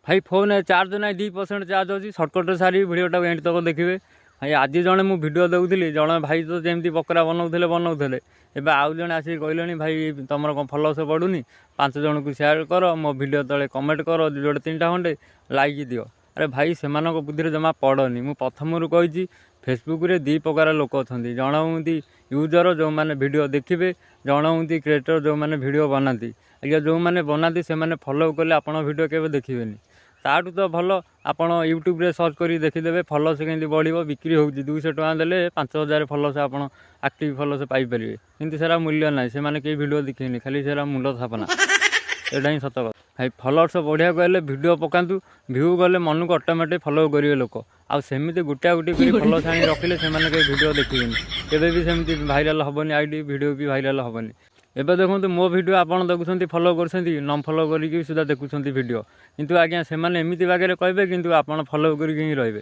भाई phone charge ना 2% charge अच्छी सर्टकट सारी भिडटा एंड तक देखिए भाई आज जड़े मुझे भिड देखुली जड़े भाई तो जमी बकरा बनाऊे एवं आउ जड़े आसिक कहले भाई तुम कौन फॉलोअर्स बढ़ुनी 5 जन को शेयर कर मो भिड तले कमेंट कर जोड़े 3टा खंडे लाइक दियो। अरे भाई से बुद्धि जमा पड़नी मुझे प्रथम कही फेसबुक रे 2 प्रकार लोक अच्छा जड़े हूँ यूजर जो मैंने वीडियो देखिए जड़े हूँ क्रिएटर जो मैंने वीडियो बनाती आज्ञा जो मैंने बनाती से फॉलो कले आप वीडियो केवे देखिए ताठू तो भल आपण यूट्यूब रे सर्च कर देखीदे फॉलोअर्स केमती बढ़ो बिक्री हो 200 टका देले 5000 फॉलोअर्स आप एक्टिव फॉलोअर्स पाइपर किंतु सेरा मूल्य ना से मैंने कई वीडियो देखिए खाली सेरा मुंड स्थापना एटा ही सत कथा भाई फॉलोअर्स बढ़िया कहले वीडियो पकातु भ्यू गले मन को ऑटोमेटिक फॉलो करेंगे लोक आमती गोटा गोटी फॉलोअर्स आनी रखिले से वीडियो देखिए केवे भी सेमती भाइराल हेनी आईडी वीडियो भी भाइराल हेनी। एबे देखो मो वीडियो आप देखुं फॉलो कर न फॉलो करके सुधा देखुं वीडियो किंतु आज्ञा से एमती बागे कहे कि आप फॉलो करके ही रहे।